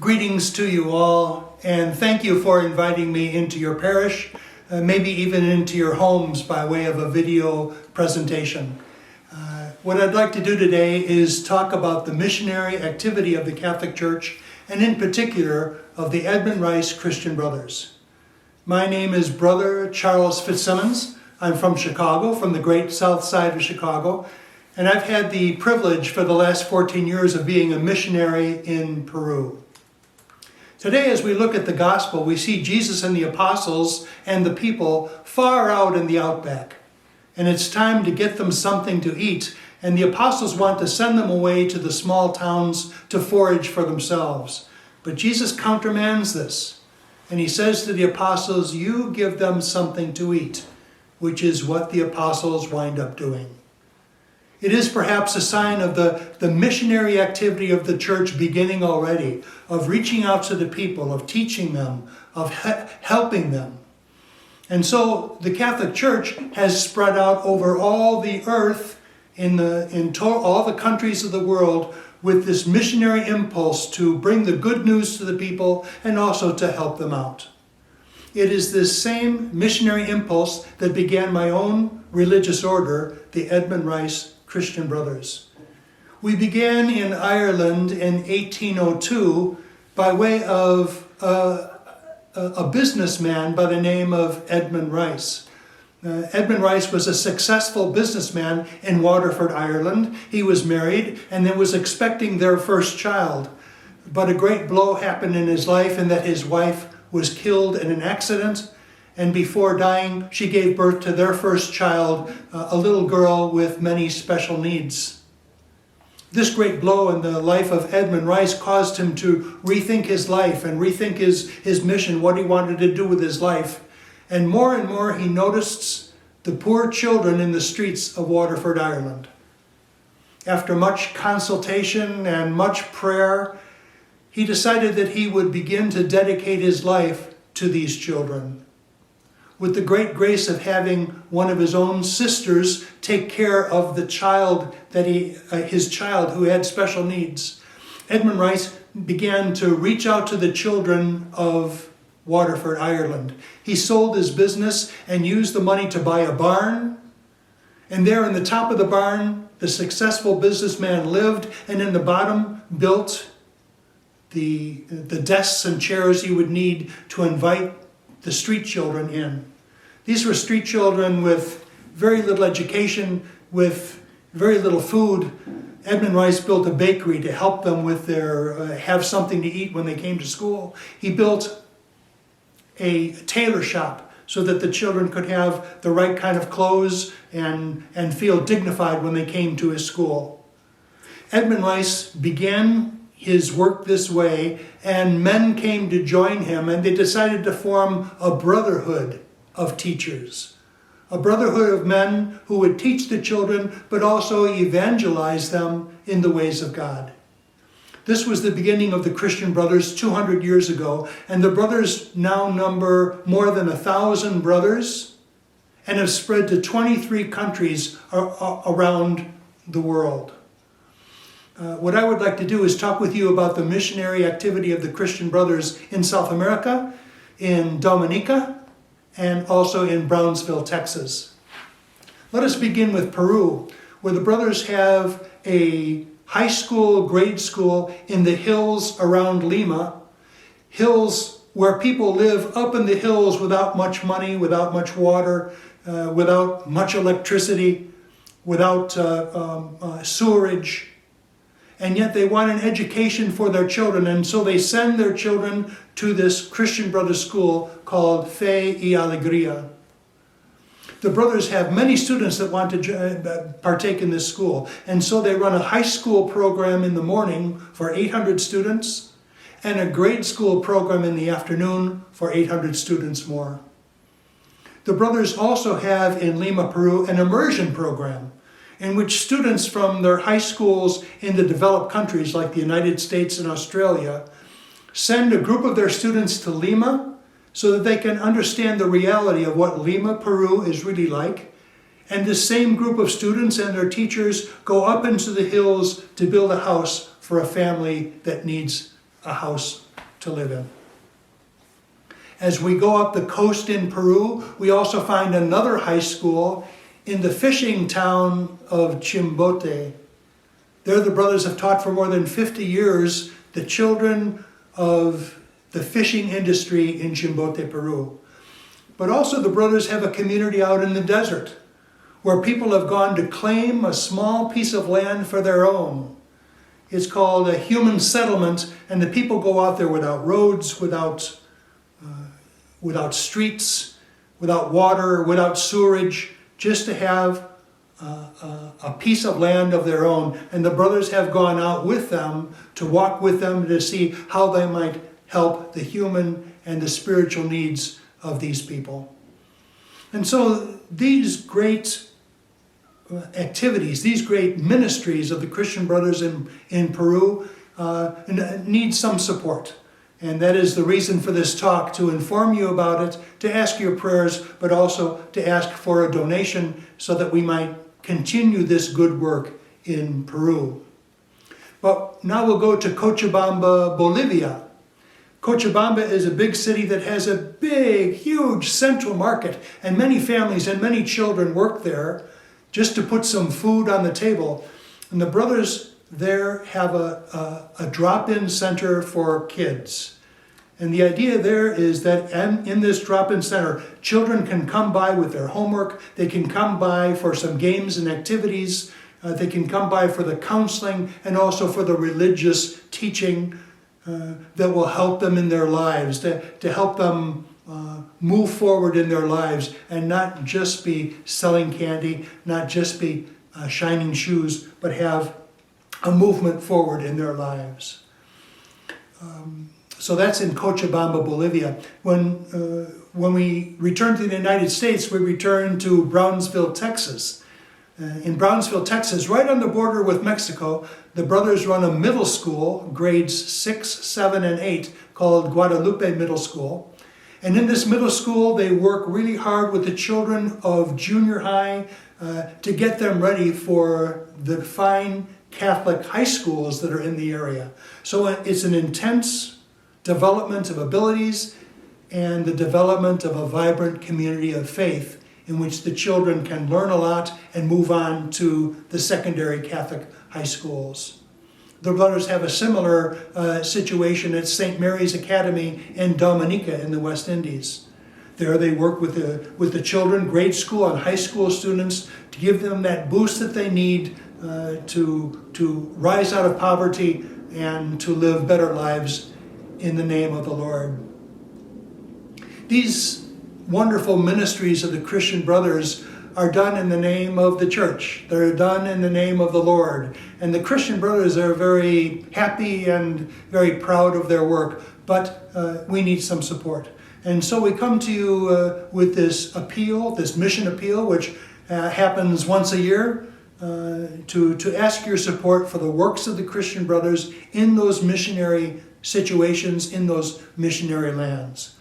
Greetings to you all, and thank you for inviting me into your parish, maybe even into your homes by way of a video presentation. What I'd like to do today is talk about the missionary activity of the Catholic Church, and in particular of the Edmund Rice Christian Brothers. My name is Brother Charles Fitzsimmons. I'm from Chicago, from the great south side of Chicago, and I've had the privilege for the last 14 years of being a missionary in Peru. Today, as we look at the gospel, we see Jesus and the apostles and the people far out in the outback. And it's time to get them something to eat. And the apostles want to send them away to the small towns to forage for themselves. But Jesus countermands this. And he says to the apostles, you give them something to eat, which is what the apostles wind up doing. It is perhaps a sign of the missionary activity of the church beginning already, of reaching out to the people, of teaching them, of helping them. And so the Catholic Church has spread out over all the earth, all the countries of the world, with this missionary impulse to bring the good news to the people and also to help them out. It is this same missionary impulse that began my own religious order, the Edmund Rice Christian Brothers. We began in Ireland in 1802 by way of a businessman by the name of Edmund Rice. Edmund Rice was a successful businessman in Waterford, Ireland. He was married and then was expecting their first child. But a great blow happened in his life in that his wife was killed in an accident. And before dying, she gave birth to their first child, a little girl with many special needs. This great blow in the life of Edmund Rice caused him to rethink his life and rethink his mission, what he wanted to do with his life. And more he noticed the poor children in the streets of Waterford, Ireland. After much consultation and much prayer, he decided that he would begin to dedicate his life to these children. With the great grace of having one of his own sisters take care of the child his child who had special needs, Edmund Rice began to reach out to the children of Waterford, Ireland. He sold his business and used the money to buy a barn. And there in the top of the barn, the successful businessman lived, and in the bottom built the desks and chairs he would need to invite the street children in. These were street children with very little education, with very little food. Edmund Rice built a bakery to help them with their have something to eat when they came to school. He built a tailor shop so that the children could have the right kind of clothes and feel dignified when they came to his school. Edmund Rice began his work this way, and men came to join him, and they decided to form a brotherhood of teachers. A brotherhood of men who would teach the children, but also evangelize them in the ways of God. This was the beginning of the Christian Brothers 200 years ago, and the brothers now number more than 1,000 brothers and have spread to 23 countries around the world. What I would like to do is talk with you about the missionary activity of the Christian Brothers in South America, in Dominica, and also in Brownsville, Texas. Let us begin with Peru, where the brothers have a high school, grade school in the hills around Lima, hills where people live up in the hills without much money, without much water, without much electricity, without sewerage. And yet they want an education for their children, and so they send their children to this Christian Brothers school called Fe y Alegría. The brothers have many students that want to partake in this school, and so they run a high school program in the morning for 800 students and a grade school program in the afternoon for 800 students more. The brothers also have in Lima, Peru, an immersion program in which students from their high schools in the developed countries like the United States and Australia send a group of their students to Lima so that they can understand the reality of what Lima, Peru is really like. And this same group of students and their teachers go up into the hills to build a house for a family that needs a house to live in. As we go up the coast in Peru, we also find another high school in the fishing town of Chimbote. There the brothers have taught for more than 50 years the children of the fishing industry in Chimbote, Peru. But also the brothers have a community out in the desert where people have gone to claim a small piece of land for their own. It's called a human settlement, and the people go out there without roads, without streets, without water, without sewerage, just to have a piece of land of their own. And the brothers have gone out with them, to walk with them, to see how they might help the human and the spiritual needs of these people. And so these great activities, these great ministries of the Christian brothers in Peru need some support. And that is the reason for this talk, to inform you about it, to ask your prayers, but also to ask for a donation so that we might continue this good work in Peru. But now we'll go to Cochabamba, Bolivia. Cochabamba is a big city that has a big, huge central market, and many families and many children work there just to put some food on the table. And the brothers there have a drop-in center for kids. And the idea there is that in this drop-in center, children can come by with their homework, they can come by for some games and activities, they can come by for the counseling and also for the religious teaching that will help them in their lives, to help them move forward in their lives and not just be selling candy, not just be shining shoes, but have a movement forward in their lives. So that's in Cochabamba, Bolivia. When we return to the United States, we return to Brownsville, Texas. In Brownsville, Texas, right on the border with Mexico, the brothers run a middle school, grades 6, 7, and 8, called Guadalupe Middle School. And in this middle school, they work really hard with the children of junior high to get them ready for the fine Catholic high schools that are in the area. So it's an intense development of abilities and the development of a vibrant community of faith in which the children can learn a lot and move on to the secondary Catholic high schools. The brothers have a similar situation at St. Mary's Academy in Dominica in the West Indies. There they work with the children, grade school and high school students, to give them that boost that they need to rise out of poverty and to live better lives in the name of the Lord. These wonderful ministries of the Christian brothers are done in the name of the church. They're done in the name of the Lord. And the Christian brothers are very happy and very proud of their work, but we need some support. And so we come to you with this appeal, this mission appeal, which happens once a year, to ask your support for the works of the Christian brothers in those missionary situations, in those missionary lands.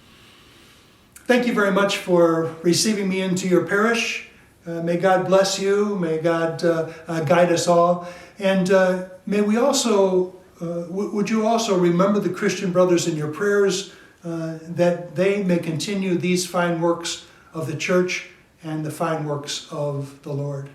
Thank you very much for receiving me into your parish. May God bless you. May God guide us all. And may we also, would you also remember the Christian brothers in your prayers, that they may continue these fine works of the church and the fine works of the Lord.